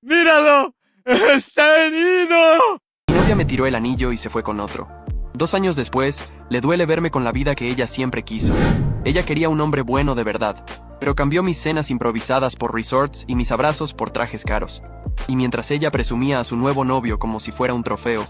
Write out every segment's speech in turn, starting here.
¡Míralo! ¡Está herido! Mi novia me tiró el anillo y se fue con otro. 2 años después, le duele verme con la vida que ella siempre quiso. Ella quería un hombre bueno de verdad, pero cambió mis cenas improvisadas por resorts y mis abrazos por trajes caros. Y mientras ella presumía a su nuevo novio como si fuera un trofeo,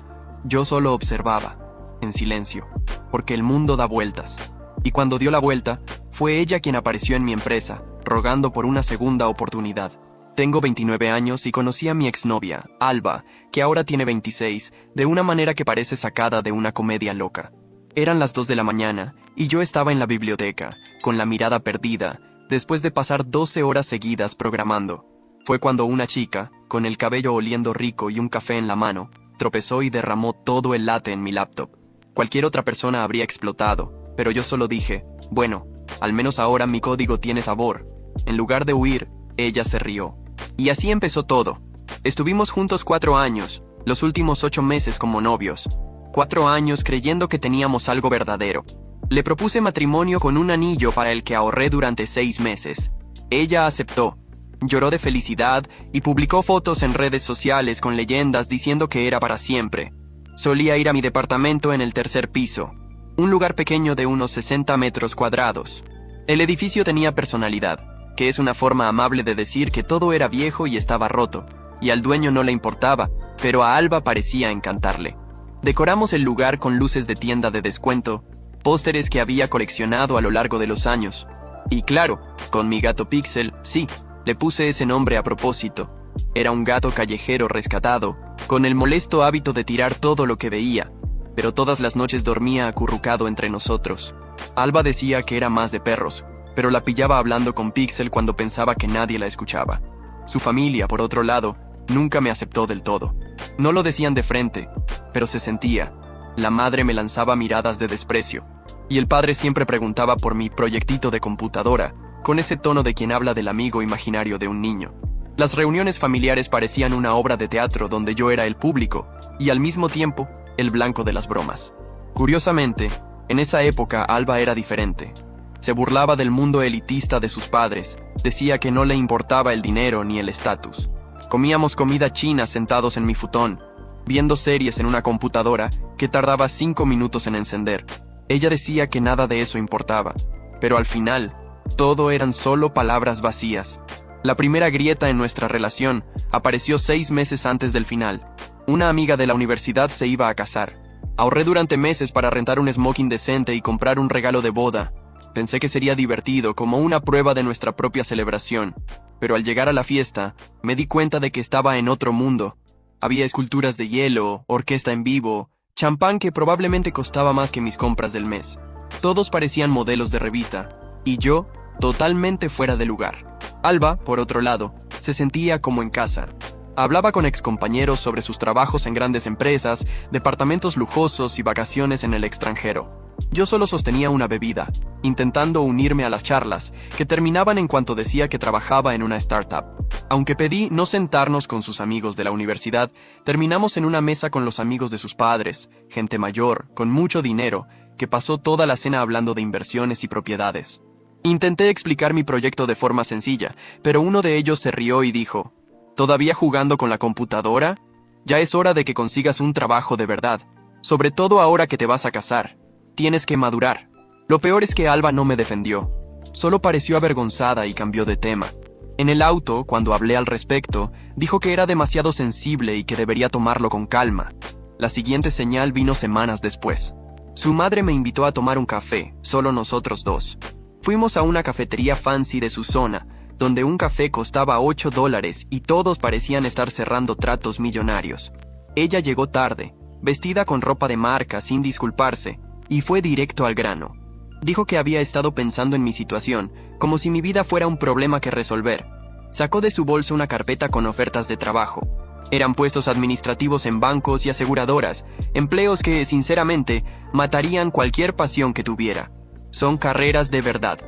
yo solo observaba, en silencio, porque el mundo da vueltas. Y cuando dio la vuelta, fue ella quien apareció en mi empresa, rogando por una segunda oportunidad. Tengo 29 años y conocí a mi exnovia, Alba, que ahora tiene 26, de una manera que parece sacada de una comedia loca. Eran las 2 de la mañana y yo estaba en la biblioteca, con la mirada perdida, después de pasar 12 horas seguidas programando. Fue cuando una chica, con el cabello oliendo rico y un café en la mano, tropezó y derramó todo el latte en mi laptop. Cualquier otra persona habría explotado, pero yo solo dije, bueno, al menos ahora mi código tiene sabor. En lugar de huir, ella se rió. Y así empezó todo. Estuvimos juntos 4 años, los últimos 8 meses como novios. 4 años creyendo que teníamos algo verdadero. Le propuse matrimonio con un anillo para el que ahorré durante 6 meses. Ella aceptó. Lloró de felicidad y publicó fotos en redes sociales con leyendas diciendo que era para siempre. Solía ir a mi departamento en el 3er piso, un lugar pequeño de unos 60 metros cuadrados. El edificio tenía personalidad, que es una forma amable de decir que todo era viejo y estaba roto, y al dueño no le importaba, pero a Alba parecía encantarle. Decoramos el lugar con luces de tienda de descuento, pósteres que había coleccionado a lo largo de los años. Y claro, con mi gato Pixel, sí, le puse ese nombre a propósito. Era un gato callejero rescatado, con el molesto hábito de tirar todo lo que veía, pero todas las noches dormía acurrucado entre nosotros. Alba decía que era más de perros, pero la pillaba hablando con Pixel cuando pensaba que nadie la escuchaba. Su familia, por otro lado, nunca me aceptó del todo. No lo decían de frente, pero se sentía. La madre me lanzaba miradas de desprecio, y el padre siempre preguntaba por mi proyectito de computadora, con ese tono de quien habla del amigo imaginario de un niño. Las reuniones familiares parecían una obra de teatro donde yo era el público, y al mismo tiempo, el blanco de las bromas. Curiosamente, en esa época Alba era diferente. Se burlaba del mundo elitista de sus padres, decía que no le importaba el dinero ni el estatus. Comíamos comida china sentados en mi futón, viendo series en una computadora que tardaba 5 minutos en encender. Ella decía que nada de eso importaba, pero al final, todo eran solo palabras vacías. La primera grieta en nuestra relación apareció 6 meses antes del final. Una amiga de la universidad se iba a casar. Ahorré durante meses para rentar un smoking decente y comprar un regalo de boda. Pensé que sería divertido, como una prueba de nuestra propia celebración. Pero al llegar a la fiesta, me di cuenta de que estaba en otro mundo. Había esculturas de hielo, orquesta en vivo, champán que probablemente costaba más que mis compras del mes. Todos parecían modelos de revista, y yo, totalmente fuera de lugar. Alba, por otro lado, se sentía como en casa. Hablaba con excompañeros sobre sus trabajos en grandes empresas, departamentos lujosos y vacaciones en el extranjero. Yo solo sostenía una bebida, intentando unirme a las charlas, que terminaban en cuanto decía que trabajaba en una startup. Aunque pedí no sentarnos con sus amigos de la universidad, terminamos en una mesa con los amigos de sus padres, gente mayor, con mucho dinero, que pasó toda la cena hablando de inversiones y propiedades. Intenté explicar mi proyecto de forma sencilla, pero uno de ellos se rió y dijo, ¿todavía jugando con la computadora? Ya es hora de que consigas un trabajo de verdad, sobre todo ahora que te vas a casar. Tienes que madurar. Lo peor es que Alba no me defendió. Solo pareció avergonzada y cambió de tema. En el auto, cuando hablé al respecto, dijo que era demasiado sensible y que debería tomarlo con calma. La siguiente señal vino semanas después. Su madre me invitó a tomar un café, solo nosotros dos. Fuimos a una cafetería fancy de su zona, donde un café costaba $8 y todos parecían estar cerrando tratos millonarios. Ella llegó tarde, vestida con ropa de marca sin disculparse, y fue directo al grano. Dijo que había estado pensando en mi situación, como si mi vida fuera un problema que resolver. Sacó de su bolsa una carpeta con ofertas de trabajo. Eran puestos administrativos en bancos y aseguradoras, empleos que, sinceramente, matarían cualquier pasión que tuviera. Son carreras de verdad,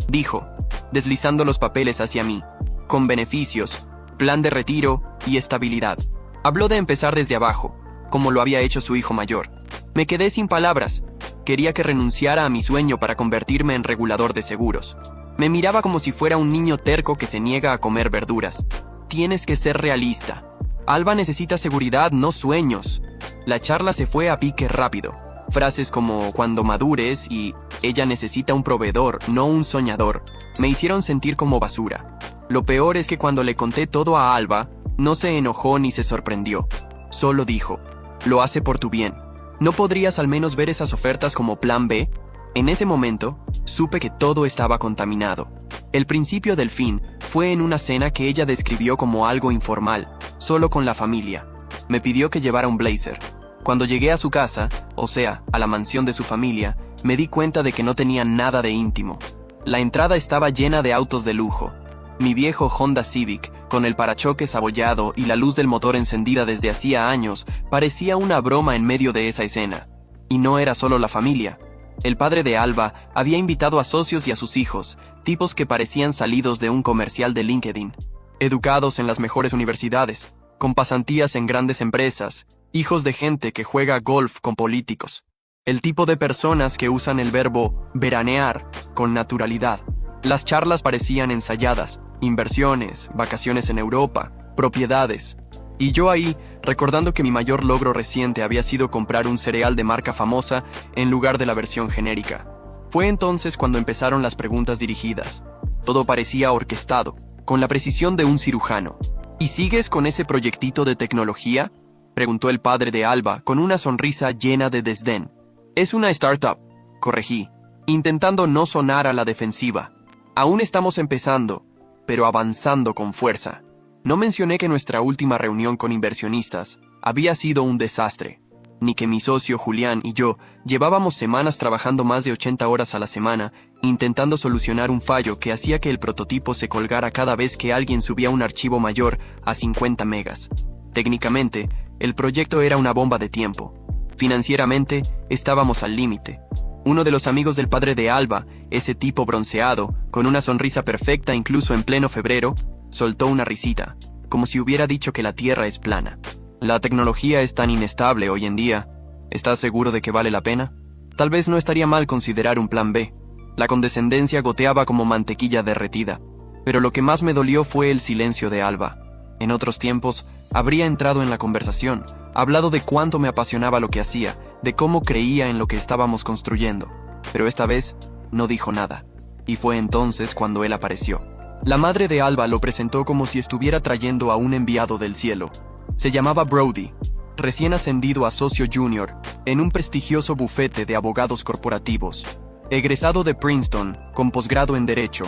dijo, deslizando los papeles hacia mí, con beneficios, plan de retiro y estabilidad. Habló de empezar desde abajo, como lo había hecho su hijo mayor. Me quedé sin palabras. Quería que renunciara a mi sueño para convertirme en regulador de seguros. Me miraba como si fuera un niño terco que se niega a comer verduras. tienes que ser realista. Alba necesita seguridad, no sueños. La charla se fue a pique rápido. Frases como cuando madures y ella necesita un proveedor, no un soñador, me hicieron sentir como basura. Lo peor es que cuando le conté todo a Alba, no se enojó ni se sorprendió. Solo dijo, lo hace por tu bien. ¿No podrías al menos ver esas ofertas como plan B? En ese momento, supe que todo estaba contaminado. El principio del fin fue en una cena que ella describió como algo informal, solo con la familia. Me pidió que llevara un blazer. Cuando llegué a su casa, o sea, a la mansión de su familia, me di cuenta de que no tenía nada de íntimo. La entrada estaba llena de autos de lujo. Mi viejo Honda Civic, con el parachoques abollado y la luz del motor encendida desde hacía años, parecía una broma en medio de esa escena. Y no era solo la familia. El padre de Alba había invitado a socios y a sus hijos, tipos que parecían salidos de un comercial de LinkedIn. Educados en las mejores universidades, con pasantías en grandes empresas, hijos de gente que juega golf con políticos. El tipo de personas que usan el verbo veranear con naturalidad. Las charlas parecían ensayadas, inversiones, vacaciones en Europa, propiedades. Y yo ahí, recordando que mi mayor logro reciente había sido comprar un cereal de marca famosa en lugar de la versión genérica. Fue entonces cuando empezaron las preguntas dirigidas. Todo parecía orquestado, con la precisión de un cirujano. ¿Y sigues con ese proyectito de tecnología?, preguntó el padre de Alba con una sonrisa llena de desdén. Es una startup, corregí, intentando no sonar a la defensiva. Aún estamos empezando, pero avanzando con fuerza. No mencioné que nuestra última reunión con inversionistas había sido un desastre, ni que mi socio Julián y yo llevábamos semanas trabajando más de 80 horas a la semana intentando solucionar un fallo que hacía que el prototipo se colgara cada vez que alguien subía un archivo mayor a 50 megas. Técnicamente, el proyecto era una bomba de tiempo. Financieramente, estábamos al límite. Uno de los amigos del padre de Alba, ese tipo bronceado, con una sonrisa perfecta incluso en pleno febrero, soltó una risita, como si hubiera dicho que la Tierra es plana. La tecnología es tan inestable hoy en día. ¿Estás seguro de que vale la pena? Tal vez no estaría mal considerar un plan B. La condescendencia goteaba como mantequilla derretida. Pero lo que más me dolió fue el silencio de Alba. En otros tiempos, habría entrado en la conversación, hablado de cuánto me apasionaba lo que hacía, de cómo creía en lo que estábamos construyendo. Pero esta vez, no dijo nada. Y fue entonces cuando él apareció. La madre de Alba lo presentó como si estuviera trayendo a un enviado del cielo. Se llamaba Brody, recién ascendido a socio junior, en un prestigioso bufete de abogados corporativos. Egresado de Princeton, con posgrado en Derecho.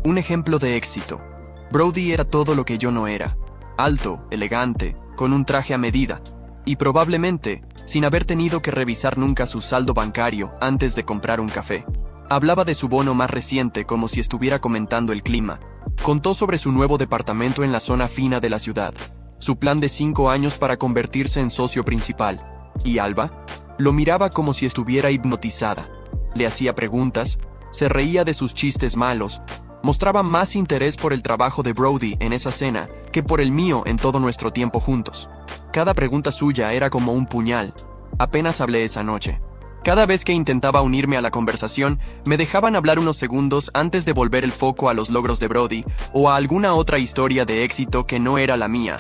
Un ejemplo de éxito. Brody era todo lo que yo no era. Alto, elegante, con un traje a medida. Y probablemente, sin haber tenido que revisar nunca su saldo bancario antes de comprar un café. Hablaba de su bono más reciente como si estuviera comentando el clima. Contó sobre su nuevo departamento en la zona fina de la ciudad. Su plan de 5 años para convertirse en socio principal. ¿Y Alba? Lo miraba como si estuviera hipnotizada. Le hacía preguntas, se reía de sus chistes malos, mostraba más interés por el trabajo de Brody en esa cena que por el mío en todo nuestro tiempo juntos. Cada pregunta suya era como un puñal. Apenas hablé esa noche. Cada vez que intentaba unirme a la conversación, me dejaban hablar unos segundos antes de volver el foco a los logros de Brody o a alguna otra historia de éxito que no era la mía.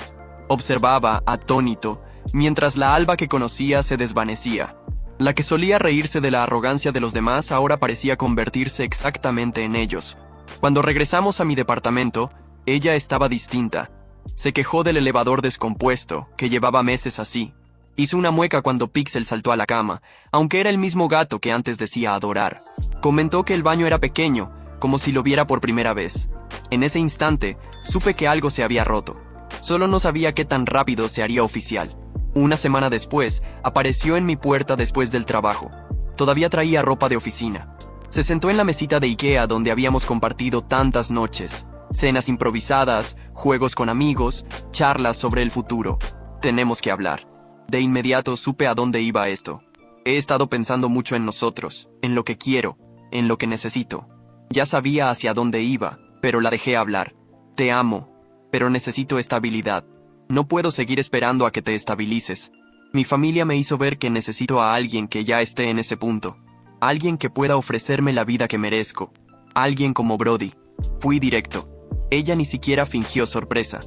Observaba, atónito, mientras la Alba que conocía se desvanecía. La que solía reírse de la arrogancia de los demás ahora parecía convertirse exactamente en ellos. Cuando regresamos a mi departamento, ella estaba distinta. Se quejó del elevador descompuesto, que llevaba meses así. Hizo una mueca cuando Pixel saltó a la cama, aunque era el mismo gato que antes decía adorar. Comentó que el baño era pequeño, como si lo viera por primera vez. En ese instante, supe que algo se había roto. Solo no sabía qué tan rápido se haría oficial. Una semana después, apareció en mi puerta después del trabajo. Todavía traía ropa de oficina. Se sentó en la mesita de IKEA donde habíamos compartido tantas noches. Cenas improvisadas, juegos con amigos, charlas sobre el futuro. Tenemos que hablar. De inmediato supe a dónde iba esto. He estado pensando mucho en nosotros, en lo que quiero, en lo que necesito. Ya sabía hacia dónde iba, pero la dejé hablar. Te amo, pero necesito estabilidad. No puedo seguir esperando a que te estabilices. Mi familia me hizo ver que necesito a alguien que ya esté en ese punto. Alguien que pueda ofrecerme la vida que merezco. Alguien como Brody. Fui directo. Ella ni siquiera fingió sorpresa.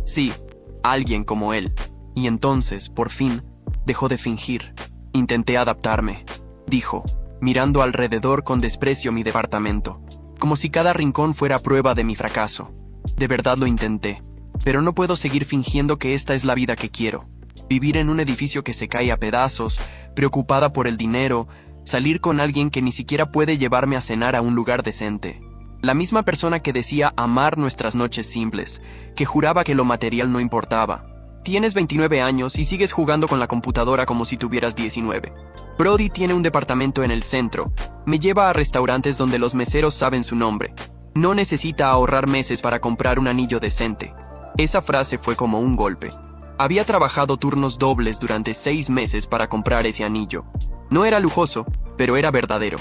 Sí, alguien como él. Y entonces, por fin, dejó de fingir. Intenté adaptarme, dijo, mirando alrededor con desprecio mi departamento, como si cada rincón fuera prueba de mi fracaso. De verdad lo intenté, pero no puedo seguir fingiendo que esta es la vida que quiero. Vivir en un edificio que se cae a pedazos, preocupada por el dinero, salir con alguien que ni siquiera puede llevarme a cenar a un lugar decente. La misma persona que decía amar nuestras noches simples, que juraba que lo material no importaba. Tienes 29 años y sigues jugando con la computadora como si tuvieras 19. Brody tiene un departamento en el centro. Me lleva a restaurantes donde los meseros saben su nombre. No necesita ahorrar meses para comprar un anillo decente. Esa frase fue como un golpe. Había trabajado turnos dobles durante 6 meses para comprar ese anillo. No era lujoso, pero era verdadero.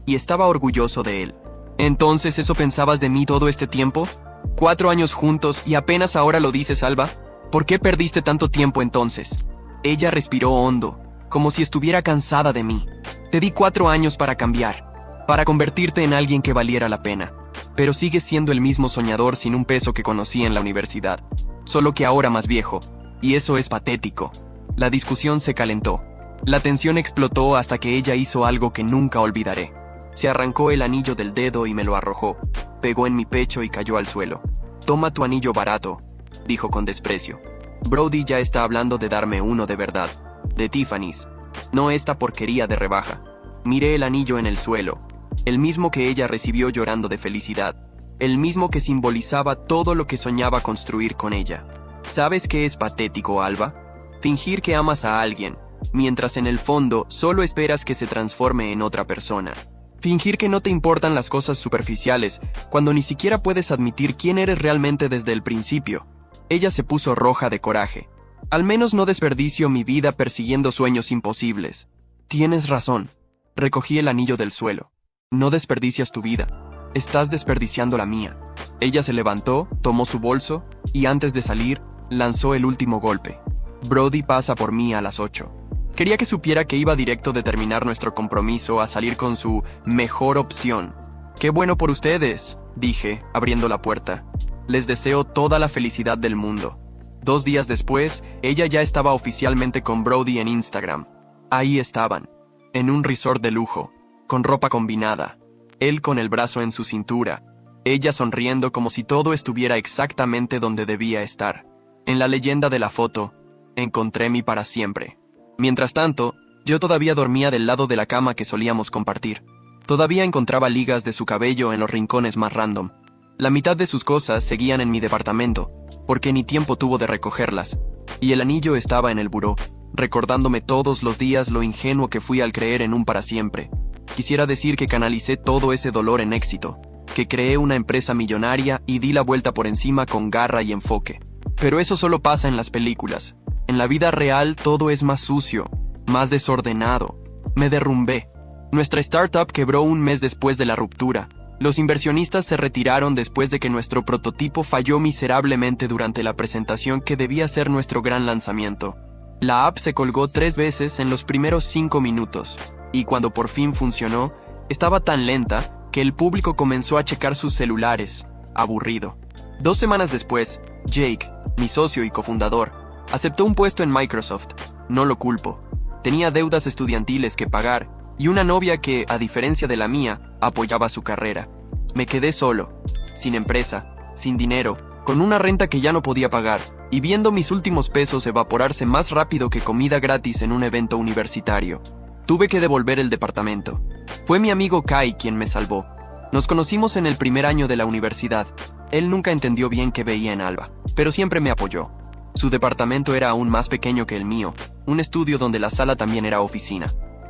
Y estaba orgulloso de él. ¿Entonces eso pensabas de mí todo este tiempo? 4 años juntos y apenas ahora lo dices, Alba. ¿Por qué perdiste tanto tiempo entonces? Ella respiró hondo, como si estuviera cansada de mí. Te di 4 años para cambiar, para convertirte en alguien que valiera la pena. Pero sigues siendo el mismo soñador sin un peso que conocí en la universidad. Solo que ahora más viejo. Y eso es patético. La discusión se calentó. La tensión explotó hasta que ella hizo algo que nunca olvidaré. Se arrancó el anillo del dedo y me lo arrojó. Pegó en mi pecho y cayó al suelo. «Toma tu anillo barato», dijo con desprecio. Brody ya está hablando de darme uno de verdad. De Tiffany's. No esta porquería de rebaja. Miré el anillo en el suelo. El mismo que ella recibió llorando de felicidad. El mismo que simbolizaba todo lo que soñaba construir con ella. ¿Sabes qué es patético, Alba? Fingir que amas a alguien, mientras en el fondo solo esperas que se transforme en otra persona. Fingir que no te importan las cosas superficiales, cuando ni siquiera puedes admitir quién eres realmente desde el principio. Ella se puso roja de coraje. Al menos no desperdicio mi vida persiguiendo sueños imposibles. Tienes razón. Recogí el anillo del suelo. No desperdicias tu vida. Estás desperdiciando la mía. Ella se levantó, tomó su bolso, y antes de salir, lanzó el último golpe. Brody pasa por mí a las 8. Quería que supiera que iba directo de terminar nuestro compromiso a salir con su mejor opción. «Qué bueno por ustedes», dije, abriendo la puerta. «Les deseo toda la felicidad del mundo». 2 días después, ella ya estaba oficialmente con Brody en Instagram. Ahí estaban, en un resort de lujo, con ropa combinada, él con el brazo en su cintura, ella sonriendo como si todo estuviera exactamente donde debía estar. En la leyenda de la foto, encontré mi para siempre. Mientras tanto, yo todavía dormía del lado de la cama que solíamos compartir. Todavía encontraba ligas de su cabello en los rincones más random. La mitad de sus cosas seguían en mi departamento, porque ni tiempo tuvo de recogerlas. Y el anillo estaba en el buró, recordándome todos los días lo ingenuo que fui al creer en un para siempre. Quisiera decir que canalicé todo ese dolor en éxito, que creé una empresa millonaria y di la vuelta por encima con garra y enfoque. Pero eso solo pasa en las películas. En la vida real todo es más sucio, más desordenado. Me derrumbé. Nuestra startup quebró un mes después de la ruptura. Los inversionistas se retiraron después de que nuestro prototipo falló miserablemente durante la presentación que debía ser nuestro gran lanzamiento. La app se colgó 3 veces en los primeros 5 minutos, y cuando por fin funcionó, estaba tan lenta que el público comenzó a checar sus celulares, aburrido. 2 semanas después, Jake, mi socio y cofundador, aceptó un puesto en Microsoft. No lo culpo. Tenía deudas estudiantiles que pagar, y una novia que, a diferencia de la mía, apoyaba su carrera. Me quedé solo, sin empresa, sin dinero, con una renta que ya no podía pagar, y viendo mis últimos pesos evaporarse más rápido que comida gratis en un evento universitario. Tuve que devolver el departamento. Fue mi amigo Kai quien me salvó. Nos conocimos en el primer año de la universidad. Él nunca entendió bien qué veía en Alba, pero siempre me apoyó. Su departamento era aún más pequeño que el mío, un estudio donde la sala también era oficina.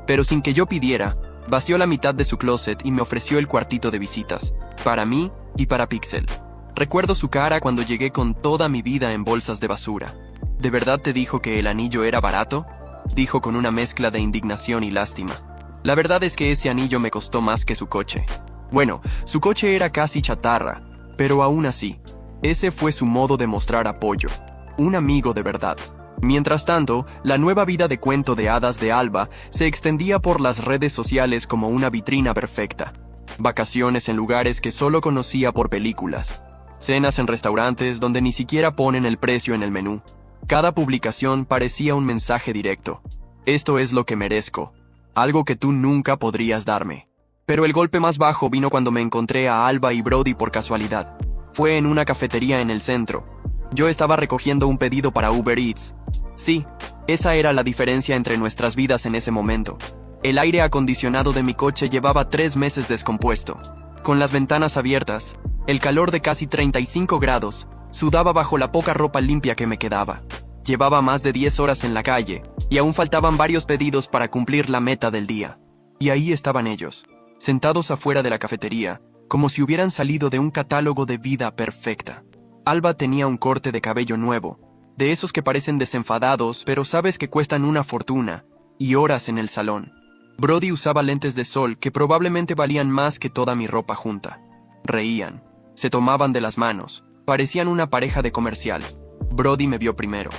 Pero sin que yo pidiera, vació la mitad de su closet y me ofreció el cuartito de visitas, para mí y para Pixel. Recuerdo su cara cuando llegué con toda mi vida en bolsas de basura. ¿De verdad te dijo que el anillo era barato?, dijo con una mezcla de indignación y lástima. La verdad es que ese anillo me costó más que su coche. Bueno, su coche era casi chatarra, pero aún así, ese fue su modo de mostrar apoyo. Un amigo de verdad. Mientras tanto, la nueva vida de cuento de hadas de Alba se extendía por las redes sociales como una vitrina perfecta. Vacaciones en lugares que solo conocía por películas. Cenas en restaurantes donde ni siquiera ponen el precio en el menú. Cada publicación parecía un mensaje directo. Esto es lo que merezco. Algo que tú nunca podrías darme. Pero el golpe más bajo vino cuando me encontré a Alba y Brody por casualidad. Fue en una cafetería en el centro. Yo estaba recogiendo un pedido para Uber Eats. Sí, esa era la diferencia entre nuestras vidas en ese momento. El aire acondicionado de mi coche llevaba 3 meses descompuesto. Con las ventanas abiertas, el calor de casi 35 grados, sudaba bajo la poca ropa limpia que me quedaba. Llevaba más de 10 horas en la calle, y aún faltaban varios pedidos para cumplir la meta del día. Y ahí estaban ellos, sentados afuera de la cafetería, como si hubieran salido de un catálogo de vida perfecta. Alba tenía un corte de cabello nuevo, de esos que parecen desenfadados, pero sabes que cuestan una fortuna, y horas en el salón. Brody usaba lentes de sol que probablemente valían más que toda mi ropa junta. Reían, se tomaban de las manos, parecían una pareja de comercial. Brody me vio primero.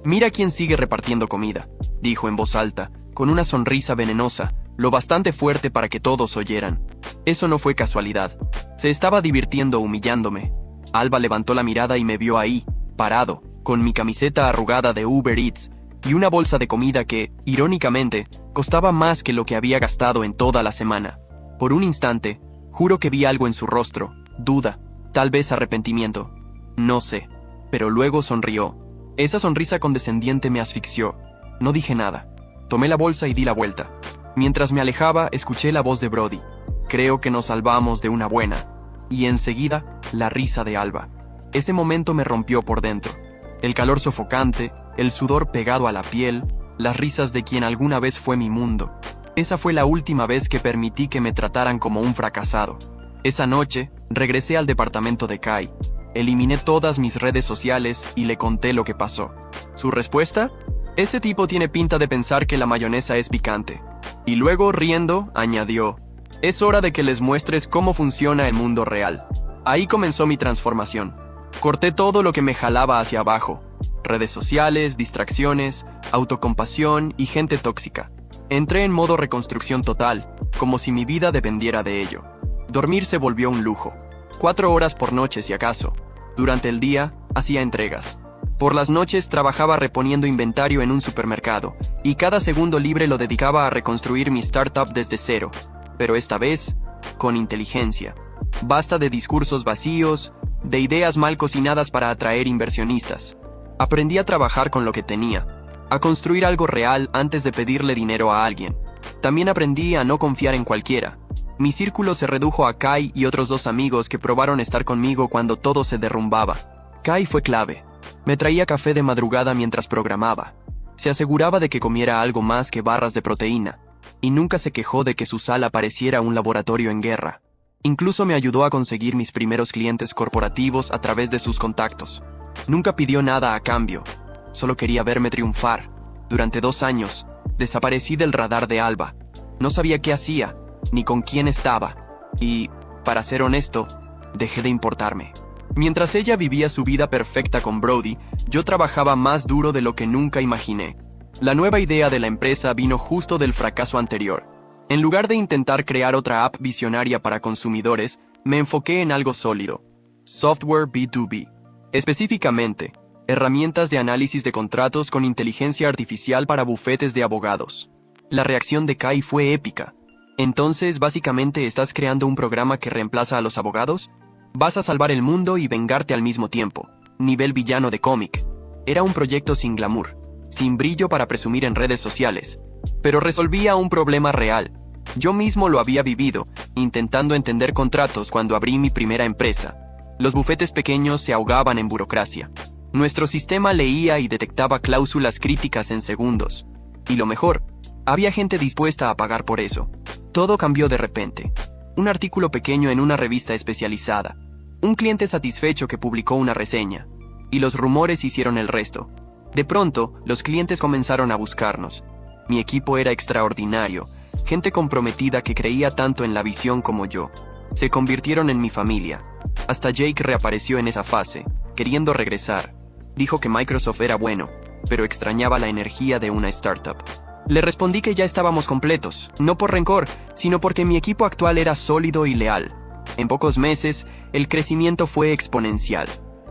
«Mira quién sigue repartiendo comida», dijo en voz alta, con una sonrisa venenosa, lo bastante fuerte para que todos oyeran. Eso no fue casualidad. Se estaba divirtiendo humillándome. Alba levantó la mirada y me vio ahí, parado, con mi camiseta arrugada de Uber Eats y una bolsa de comida que, irónicamente, costaba más que lo que había gastado en toda la semana. Por un instante, juro que vi algo en su rostro, duda, tal vez arrepentimiento. No sé, pero luego sonrió. Esa sonrisa condescendiente me asfixió. No dije nada. Tomé la bolsa y di la vuelta. Mientras me alejaba, escuché la voz de Brody. Creo que nos salvamos de una buena. Y enseguida, la risa de Alba. Ese momento me rompió por dentro. El calor sofocante, el sudor pegado a la piel, las risas de quien alguna vez fue mi mundo. Esa fue la última vez que permití que me trataran como un fracasado. Esa noche, regresé al departamento de Kai. Eliminé todas mis redes sociales y le conté lo que pasó. ¿Su respuesta? Ese tipo tiene pinta de pensar que la mayonesa es picante. Y luego, riendo, añadió: es hora de que les muestres cómo funciona el mundo real. Ahí comenzó mi transformación. Corté todo lo que me jalaba hacia abajo. Redes sociales, distracciones, autocompasión y gente tóxica. Entré en modo reconstrucción total, como si mi vida dependiera de ello. Dormir se volvió un lujo. 4 horas por noche si acaso. Durante el día, hacía entregas. Por las noches trabajaba reponiendo inventario en un supermercado, y cada segundo libre lo dedicaba a reconstruir mi startup desde cero. Pero esta vez, con inteligencia. Basta de discursos vacíos, de ideas mal cocinadas para atraer inversionistas. Aprendí a trabajar con lo que tenía, a construir algo real antes de pedirle dinero a alguien. También aprendí a no confiar en cualquiera. Mi círculo se redujo a Kai y otros 2 amigos que probaron estar conmigo cuando todo se derrumbaba. Kai fue clave. Me traía café de madrugada mientras programaba. Se aseguraba de que comiera algo más que barras de proteína, y nunca se quejó de que su sala pareciera un laboratorio en guerra. Incluso me ayudó a conseguir mis primeros clientes corporativos a través de sus contactos. Nunca pidió nada a cambio, solo quería verme triunfar. Durante 2 años, desaparecí del radar de Alba. No sabía qué hacía, ni con quién estaba, y, para ser honesto, dejé de importarme. Mientras ella vivía su vida perfecta con Brody, yo trabajaba más duro de lo que nunca imaginé. La nueva idea de la empresa vino justo del fracaso anterior. En lugar de intentar crear otra app visionaria para consumidores, me enfoqué en algo sólido: software B2B. Específicamente, herramientas de análisis de contratos con inteligencia artificial para bufetes de abogados. La reacción de Kai fue épica. Entonces, básicamente, ¿estás creando un programa que reemplaza a los abogados? Vas a salvar el mundo y vengarte al mismo tiempo. Nivel villano de cómic. Era un proyecto sin glamour, sin brillo para presumir en redes sociales, pero resolvía un problema real. Yo mismo lo había vivido, intentando entender contratos cuando abrí mi primera empresa. Los bufetes pequeños se ahogaban en burocracia. Nuestro sistema leía y detectaba cláusulas críticas en segundos. Y lo mejor, había gente dispuesta a pagar por eso. Todo cambió de repente. Un artículo pequeño en una revista especializada. Un cliente satisfecho que publicó una reseña. Y los rumores hicieron el resto. De pronto, los clientes comenzaron a buscarnos. Mi equipo era extraordinario. Gente comprometida que creía tanto en la visión como yo. Se convirtieron en mi familia. Hasta Jake reapareció en esa fase, queriendo regresar. Dijo que Microsoft era bueno, pero extrañaba la energía de una startup. Le respondí que ya estábamos completos, no por rencor, sino porque mi equipo actual era sólido y leal. En pocos meses, el crecimiento fue exponencial.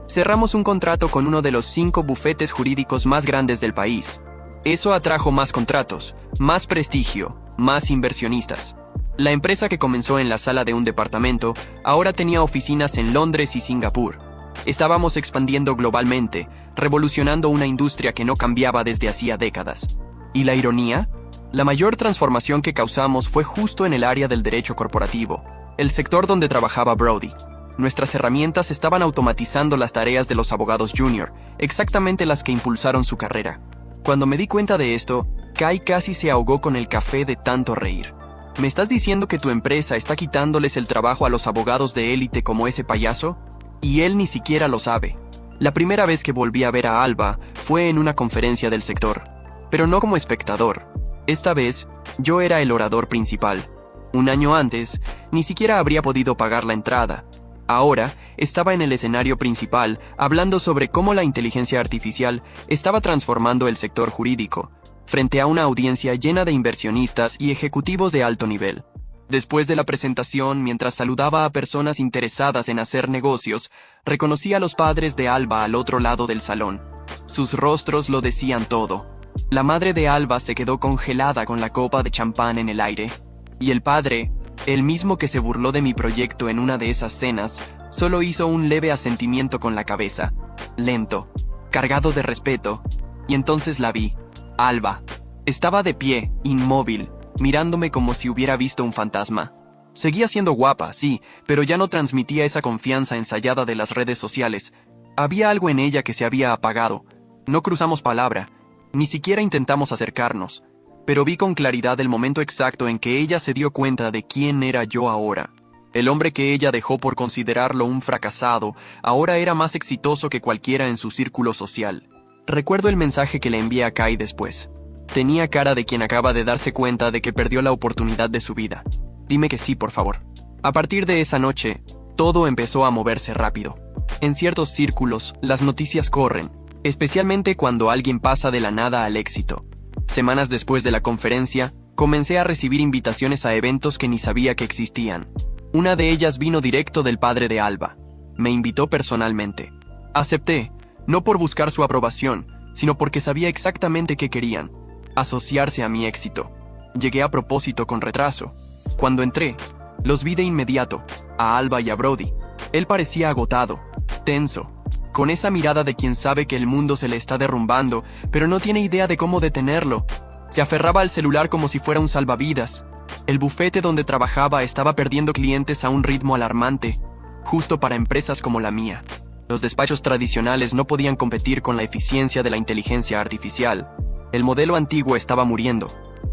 Cerramos un contrato con uno de los 5 bufetes jurídicos más grandes del país. Eso atrajo más contratos, más prestigio, más inversionistas. La empresa que comenzó en la sala de un departamento ahora tenía oficinas en Londres y Singapur. Estábamos expandiendo globalmente, revolucionando una industria que no cambiaba desde hacía décadas. ¿Y la ironía? La mayor transformación que causamos fue justo en el área del derecho corporativo, el sector donde trabajaba Brody. Nuestras herramientas estaban automatizando las tareas de los abogados junior, exactamente las que impulsaron su carrera. Cuando me di cuenta de esto, Kai casi se ahogó con el café de tanto reír. ¿Me estás diciendo que tu empresa está quitándoles el trabajo a los abogados de élite como ese payaso? Y él ni siquiera lo sabe. La primera vez que volví a ver a Alba fue en una conferencia del sector, pero no como espectador. Esta vez, yo era el orador principal. Un año antes, ni siquiera habría podido pagar la entrada. Ahora, estaba en el escenario principal hablando sobre cómo la inteligencia artificial estaba transformando el sector jurídico, frente a una audiencia llena de inversionistas y ejecutivos de alto nivel. Después de la presentación, mientras saludaba a personas interesadas en hacer negocios, reconocí a los padres de Alba al otro lado del salón. Sus rostros lo decían todo. La madre de Alba se quedó congelada con la copa de champán en el aire. Y el padre, el mismo que se burló de mi proyecto en una de esas cenas, solo hizo un leve asentimiento con la cabeza, lento, cargado de respeto. Y entonces la vi. Alba. Estaba de pie, inmóvil, mirándome como si hubiera visto un fantasma. Seguía siendo guapa, sí, pero ya no transmitía esa confianza ensayada de las redes sociales. Había algo en ella que se había apagado. No cruzamos palabra, ni siquiera intentamos acercarnos, pero vi con claridad el momento exacto en que ella se dio cuenta de quién era yo ahora. El hombre que ella dejó por considerarlo un fracasado, ahora era más exitoso que cualquiera en su círculo social. Recuerdo el mensaje que le envié a Kai después. Tenía cara de quien acaba de darse cuenta de que perdió la oportunidad de su vida. Dime que sí, por favor. A partir de esa noche, todo empezó a moverse rápido. En ciertos círculos, las noticias corren, especialmente cuando alguien pasa de la nada al éxito. Semanas después de la conferencia, comencé a recibir invitaciones a eventos que ni sabía que existían. Una de ellas vino directo del padre de Alba. Me invitó personalmente. Acepté, no por buscar su aprobación, sino porque sabía exactamente qué querían: asociarse a mi éxito. Llegué a propósito con retraso. Cuando entré, los vi de inmediato, a Alba y a Brody. Él parecía agotado, tenso, con esa mirada de quien sabe que el mundo se le está derrumbando, pero no tiene idea de cómo detenerlo. Se aferraba al celular como si fuera un salvavidas. El bufete donde trabajaba estaba perdiendo clientes a un ritmo alarmante, justo para empresas como la mía. Los despachos tradicionales no podían competir con la eficiencia de la inteligencia artificial. El modelo antiguo estaba muriendo,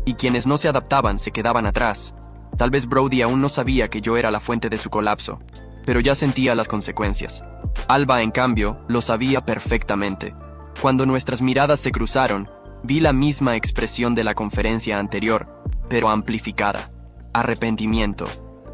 y quienes no se adaptaban se quedaban atrás. Tal vez Brody aún no sabía que yo era la fuente de su colapso, pero ya sentía las consecuencias. Alba, en cambio, lo sabía perfectamente. Cuando nuestras miradas se cruzaron, vi la misma expresión de la conferencia anterior, pero amplificada. Arrepentimiento,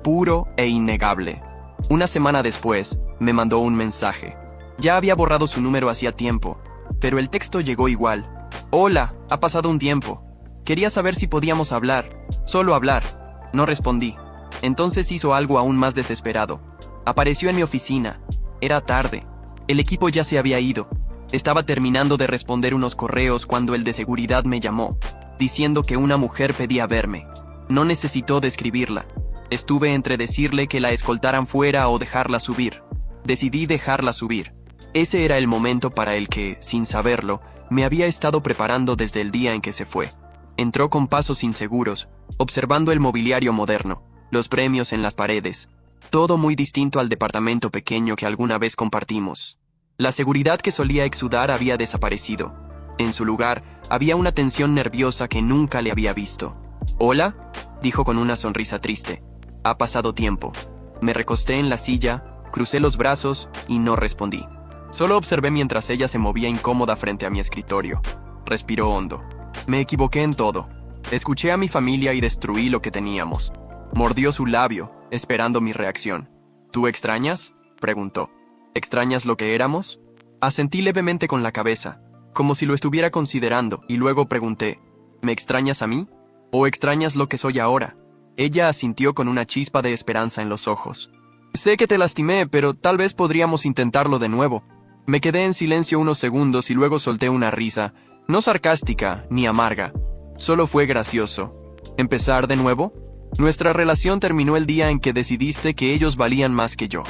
puro e innegable. Una semana después, me mandó un mensaje. Ya había borrado su número hacía tiempo, pero el texto llegó igual. Hola, ha pasado un tiempo. Quería saber si podíamos hablar, solo hablar. No respondí. Entonces hizo algo aún más desesperado. Apareció en mi oficina. Era tarde. El equipo ya se había ido. Estaba terminando de responder unos correos cuando el de seguridad me llamó, diciendo que una mujer pedía verme. No necesitó describirla. Estuve entre decirle que la escoltaran fuera o dejarla subir. Decidí dejarla subir. Ese era el momento para el que, sin saberlo, me había estado preparando desde el día en que se fue. Entró con pasos inseguros, observando el mobiliario moderno, los premios en las paredes. Todo muy distinto al departamento pequeño que alguna vez compartimos. La seguridad que solía exudar había desaparecido. En su lugar, había una tensión nerviosa que nunca le había visto. «¿Hola?», dijo con una sonrisa triste. «Ha pasado tiempo». Me recosté en la silla, crucé los brazos y no respondí. Solo observé mientras ella se movía incómoda frente a mi escritorio. Respiró hondo. Me equivoqué en todo. Escuché a mi familia y destruí lo que teníamos. Mordió su labio, esperando mi reacción. «¿Tú extrañas?», preguntó. «¿Extrañas lo que éramos?». Asentí levemente con la cabeza, como si lo estuviera considerando, y luego pregunté: «¿Me extrañas a mí? ¿O extrañas lo que soy ahora?». Ella asintió con una chispa de esperanza en los ojos. Sé que te lastimé, pero tal vez podríamos intentarlo de nuevo. Me quedé en silencio unos segundos y luego solté una risa, no sarcástica ni amarga. Solo fue gracioso. ¿Empezar de nuevo? Nuestra relación terminó el día en que decidiste que ellos valían más que yo.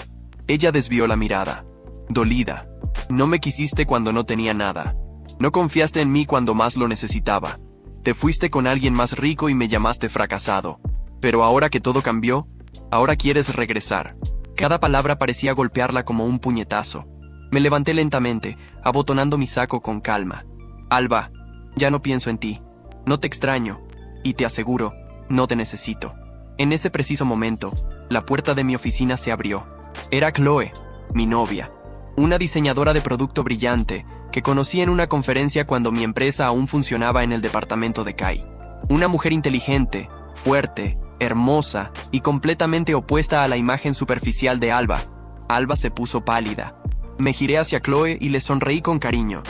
Ella desvió la mirada, dolida. No me quisiste cuando no tenía nada. No confiaste en mí cuando más lo necesitaba. Te fuiste con alguien más rico y me llamaste fracasado. Pero ahora que todo cambió, ahora quieres regresar. Cada palabra parecía golpearla como un puñetazo. Me levanté lentamente, abotonando mi saco con calma. Alba, ya no pienso en ti. No te extraño. Y te aseguro, no te necesito. En ese preciso momento, la puerta de mi oficina se abrió. Era Chloe, mi novia. Una diseñadora de producto brillante que conocí en una conferencia cuando mi empresa aún funcionaba en el departamento de Kai. Una mujer inteligente, fuerte, hermosa y completamente opuesta a la imagen superficial de Alba. Alba se puso pálida. Me giré hacia Chloe y le sonreí con cariño.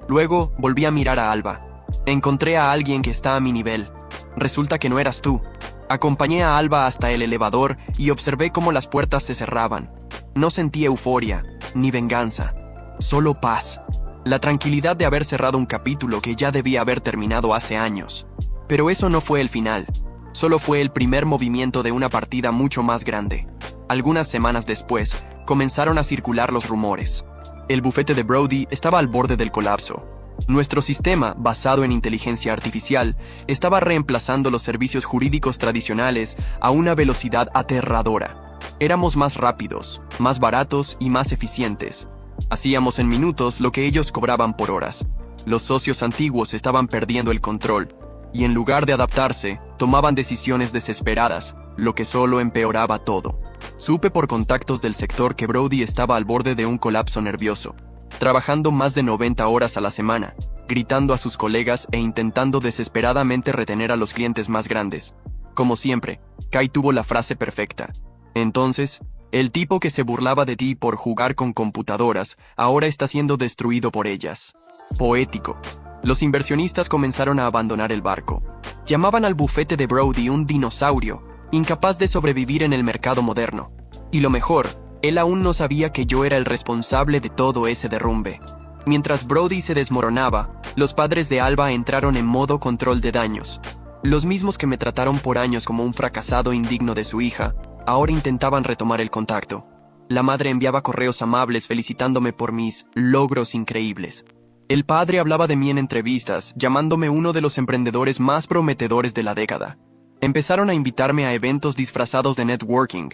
Luego volví a mirar a Alba. Encontré a alguien que está a mi nivel. Resulta que no eras tú. Acompañé a Alba hasta el elevador y observé cómo las puertas se cerraban. No sentí euforia, ni venganza. Solo paz. La tranquilidad de haber cerrado un capítulo que ya debía haber terminado hace años. Pero eso no fue el final. Solo fue el primer movimiento de una partida mucho más grande. Algunas semanas después, comenzaron a circular los rumores. El bufete de Brody estaba al borde del colapso. Nuestro sistema, basado en inteligencia artificial, estaba reemplazando los servicios jurídicos tradicionales a una velocidad aterradora. Éramos más rápidos, más baratos y más eficientes. Hacíamos en minutos lo que ellos cobraban por horas. Los socios antiguos estaban perdiendo el control, y en lugar de adaptarse, tomaban decisiones desesperadas, lo que solo empeoraba todo. Supe por contactos del sector que Brody estaba al borde de un colapso nervioso, trabajando más de 90 horas a la semana, gritando a sus colegas e intentando desesperadamente retener a los clientes más grandes. Como siempre, Kai tuvo la frase perfecta. Entonces, el tipo que se burlaba de ti por jugar con computadoras ahora está siendo destruido por ellas. Poético. Los inversionistas comenzaron a abandonar el barco. Llamaban al bufete de Brody un dinosaurio, incapaz de sobrevivir en el mercado moderno. Y lo mejor, él aún no sabía que yo era el responsable de todo ese derrumbe. Mientras Brody se desmoronaba, los padres de Alba entraron en modo control de daños. Los mismos que me trataron por años como un fracasado indigno de su hija, ahora intentaban retomar el contacto. La madre enviaba correos amables felicitándome por mis logros increíbles. El padre hablaba de mí en entrevistas, llamándome uno de los emprendedores más prometedores de la década. Empezaron a invitarme a eventos disfrazados de networking.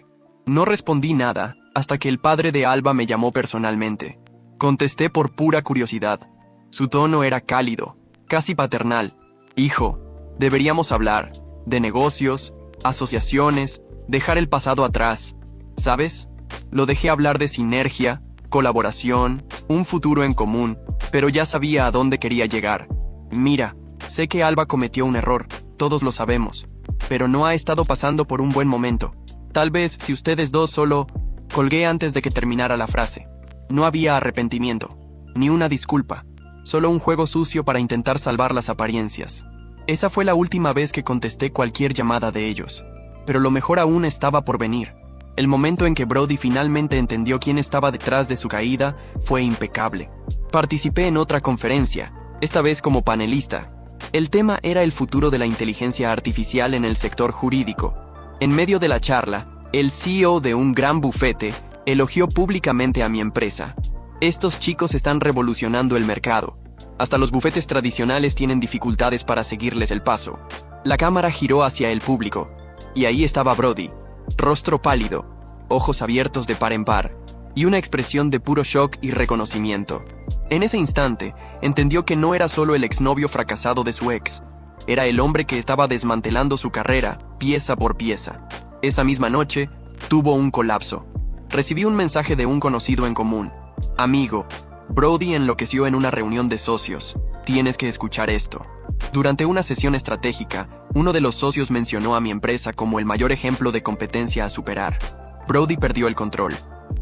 No respondí nada, hasta que el padre de Alba me llamó personalmente. Contesté por pura curiosidad. Su tono era cálido, casi paternal. Hijo, deberíamos hablar de negocios, asociaciones, dejar el pasado atrás. ¿Sabes? Lo dejé hablar de sinergia, colaboración, un futuro en común, pero ya sabía a dónde quería llegar. Mira, sé que Alba cometió un error, todos lo sabemos, pero no ha estado pasando por un buen momento. Tal vez si ustedes dos solo... Colgué antes de que terminara la frase. No había arrepentimiento, ni una disculpa, solo un juego sucio para intentar salvar las apariencias. Esa fue la última vez que contesté cualquier llamada de ellos. Pero lo mejor aún estaba por venir. El momento en que Brody finalmente entendió quién estaba detrás de su caída fue impecable. Participé en otra conferencia, esta vez como panelista. El tema era el futuro de la inteligencia artificial en el sector jurídico. En medio de la charla, el CEO de un gran bufete elogió públicamente a mi empresa. Estos chicos están revolucionando el mercado. Hasta los bufetes tradicionales tienen dificultades para seguirles el paso. La cámara giró hacia el público, y ahí estaba Brody, rostro pálido, ojos abiertos de par en par, y una expresión de puro shock y reconocimiento. En ese instante, entendió que no era solo el exnovio fracasado de su ex, era el hombre que estaba desmantelando su carrera, pieza por pieza. Esa misma noche, tuvo un colapso. Recibí un mensaje de un conocido en común. Amigo, Brody enloqueció en una reunión de socios. Tienes que escuchar esto. Durante una sesión estratégica, uno de los socios mencionó a mi empresa como el mayor ejemplo de competencia a superar. Brody perdió el control.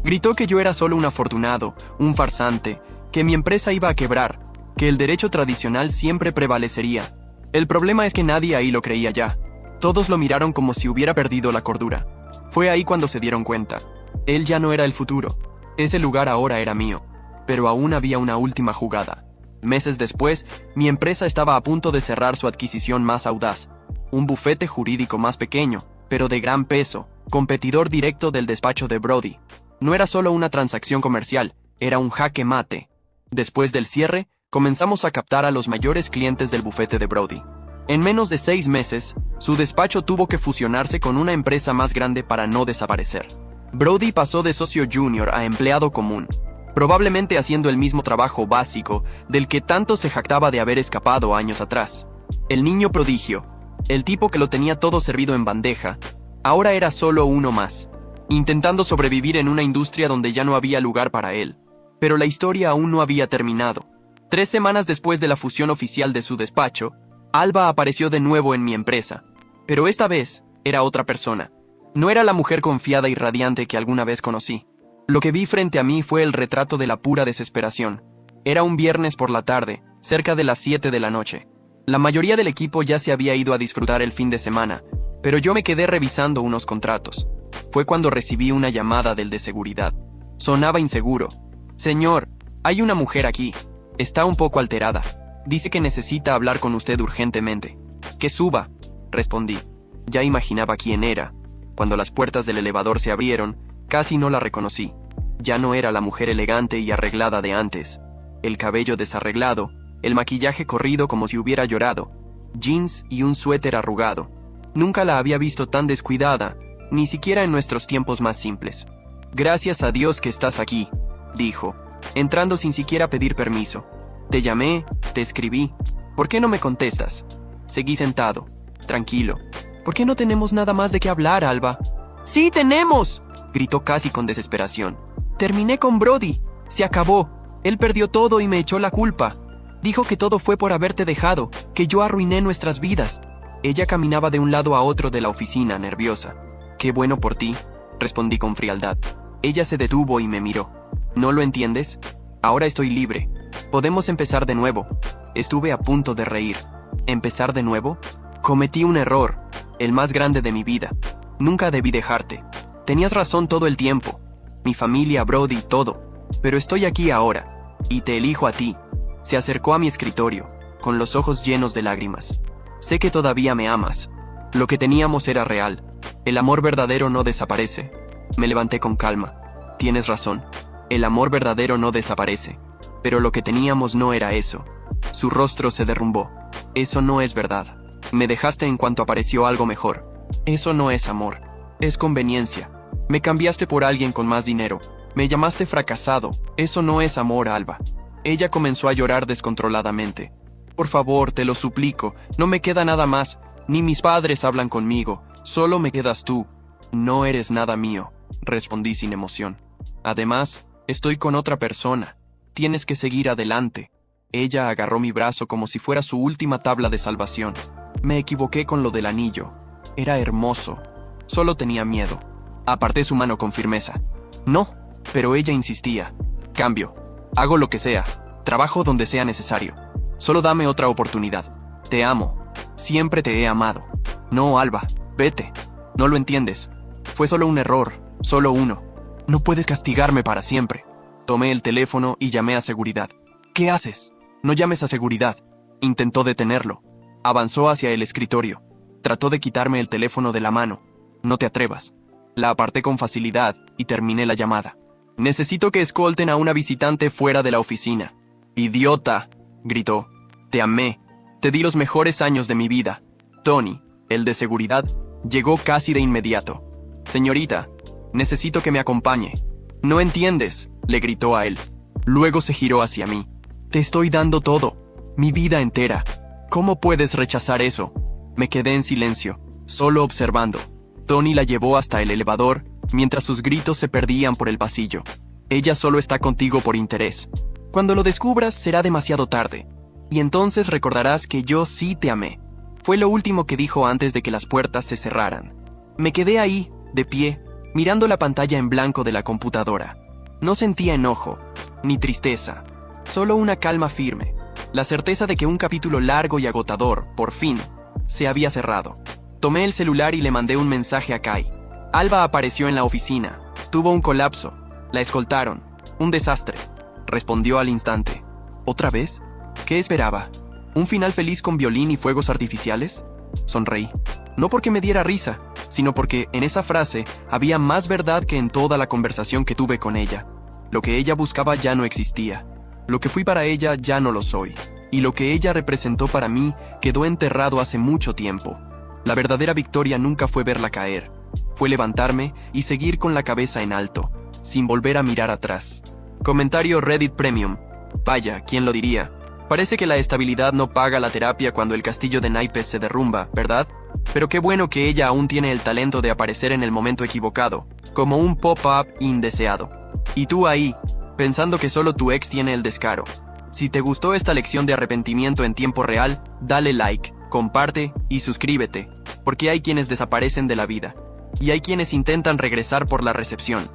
Gritó que yo era solo un afortunado, un farsante, que mi empresa iba a quebrar, que el derecho tradicional siempre prevalecería. El problema es que nadie ahí lo creía ya. Todos lo miraron como si hubiera perdido la cordura. Fue ahí cuando se dieron cuenta. Él ya no era el futuro. Ese lugar ahora era mío. Pero aún había una última jugada. Meses después, mi empresa estaba a punto de cerrar su adquisición más audaz. Un bufete jurídico más pequeño, pero de gran peso, competidor directo del despacho de Brody. No era solo una transacción comercial, era un jaque mate. Después del cierre, comenzamos a captar a los mayores clientes del bufete de Brody. En menos de 6 meses, su despacho tuvo que fusionarse con una empresa más grande para no desaparecer. Brody pasó de socio junior a empleado común, probablemente haciendo el mismo trabajo básico del que tanto se jactaba de haber escapado años atrás. El niño prodigio, el tipo que lo tenía todo servido en bandeja, ahora era solo uno más, intentando sobrevivir en una industria donde ya no había lugar para él. Pero la historia aún no había terminado. 3 semanas después de la fusión oficial de su despacho, Alba apareció de nuevo en mi empresa. Pero esta vez era otra persona. No era la mujer confiada y radiante que alguna vez conocí. Lo que vi frente a mí fue el retrato de la pura desesperación. Era un viernes por la tarde, cerca de las 7 de la noche. La mayoría del equipo ya se había ido a disfrutar el fin de semana, pero yo me quedé revisando unos contratos. Fue cuando recibí una llamada del de seguridad. Sonaba inseguro. «Señor, hay una mujer aquí. Está un poco alterada. Dice que necesita hablar con usted urgentemente». «Que suba», respondí. Ya imaginaba quién era. Cuando las puertas del elevador se abrieron, casi no la reconocí. Ya no era la mujer elegante y arreglada de antes. El cabello desarreglado, el maquillaje corrido como si hubiera llorado, jeans y un suéter arrugado. Nunca la había visto tan descuidada, ni siquiera en nuestros tiempos más simples. «Gracias a Dios que estás aquí», dijo, entrando sin siquiera pedir permiso. «Te llamé, te escribí. ¿Por qué no me contestas?» Seguí sentado, tranquilo. «¿Por qué no tenemos nada más de qué hablar, Alba?» «¡Sí tenemos!», gritó casi con desesperación. «Terminé con Brody. Se acabó. Él perdió todo y me echó la culpa. Dijo que todo fue por haberte dejado, que yo arruiné nuestras vidas». Ella caminaba de un lado a otro de la oficina, nerviosa. «Qué bueno por ti», respondí con frialdad. Ella se detuvo y me miró. «¿No lo entiendes? Ahora estoy libre. Podemos empezar de nuevo». Estuve a punto de reír. ¿Empezar de nuevo? Cometí un error, el más grande de mi vida. Nunca debí dejarte. Tenías razón todo el tiempo. Mi familia, Brody, todo. Pero estoy aquí ahora. Y te elijo a ti. Se acercó a mi escritorio, con los ojos llenos de lágrimas. Sé que todavía me amas. Lo que teníamos era real. El amor verdadero no desaparece. Me levanté con calma. Tienes razón. El amor verdadero no desaparece. Pero lo que teníamos no era eso. Su rostro se derrumbó. Eso no es verdad. Me dejaste en cuanto apareció algo mejor. Eso no es amor. Es conveniencia. Me cambiaste por alguien con más dinero. Me llamaste fracasado. Eso no es amor, Alba. Ella comenzó a llorar descontroladamente. Por favor, te lo suplico. No me queda nada más. Ni mis padres hablan conmigo. Solo me quedas tú. No eres nada mío, respondí sin emoción. Además, estoy con otra persona. Tienes que seguir adelante. Ella agarró mi brazo como si fuera su última tabla de salvación. Me equivoqué con lo del anillo. Era hermoso. Solo tenía miedo. Aparté su mano con firmeza. No, pero ella insistía. Cambio. Hago lo que sea. Trabajo donde sea necesario. Solo dame otra oportunidad. Te amo. Siempre te he amado. No, Alba, vete. No lo entiendes. Fue solo un error. Solo uno. No puedes castigarme para siempre. Tomé el teléfono y llamé a seguridad. ¿Qué haces? No llames a seguridad. Intentó detenerlo. Avanzó hacia el escritorio. Trató de quitarme el teléfono de la mano. No te atrevas. La aparté con facilidad y terminé la llamada. Necesito que escolten a una visitante fuera de la oficina. ¡Idiota!, gritó. Te amé. Te di los mejores años de mi vida. Tony, el de seguridad, llegó casi de inmediato. Señorita, necesito que me acompañe. No entiendes, le gritó a él. Luego se giró hacia mí. Te estoy dando todo. Mi vida entera. ¿Cómo puedes rechazar eso? Me quedé en silencio, solo observando. Tony la llevó hasta el elevador, mientras sus gritos se perdían por el pasillo. Ella solo está contigo por interés. Cuando lo descubras será demasiado tarde. Y entonces recordarás que yo sí te amé. Fue lo último que dijo antes de que las puertas se cerraran. Me quedé ahí, de pie, mirando la pantalla en blanco de la computadora. No sentía enojo, ni tristeza, solo una calma firme. La certeza de que un capítulo largo y agotador, por fin, se había cerrado. Tomé el celular y le mandé un mensaje a Kai. Alba apareció en la oficina. Tuvo un colapso. La escoltaron. Un desastre. Respondió al instante. ¿Otra vez? ¿Qué esperaba? ¿Un final feliz con violín y fuegos artificiales? Sonreí. No porque me diera risa, sino porque en esa frase había más verdad que en toda la conversación que tuve con ella. Lo que ella buscaba ya no existía. Lo que fui para ella ya no lo soy. Y lo que ella representó para mí quedó enterrado hace mucho tiempo. La verdadera victoria nunca fue verla caer. Fue levantarme y seguir con la cabeza en alto, sin volver a mirar atrás. Comentario Reddit Premium. Vaya, ¿quién lo diría? Parece que la estabilidad no paga la terapia cuando el castillo de naipes se derrumba, ¿verdad? Pero qué bueno que ella aún tiene el talento de aparecer en el momento equivocado, como un pop-up indeseado. Y tú ahí, pensando que solo tu ex tiene el descaro. Si te gustó esta lección de arrepentimiento en tiempo real, dale like, comparte y suscríbete, porque hay quienes desaparecen de la vida, y hay quienes intentan regresar por la recepción.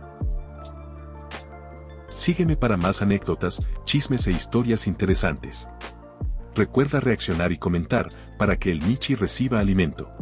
Sígueme para más anécdotas, chismes e historias interesantes. Recuerda reaccionar y comentar para que el Michi reciba alimento.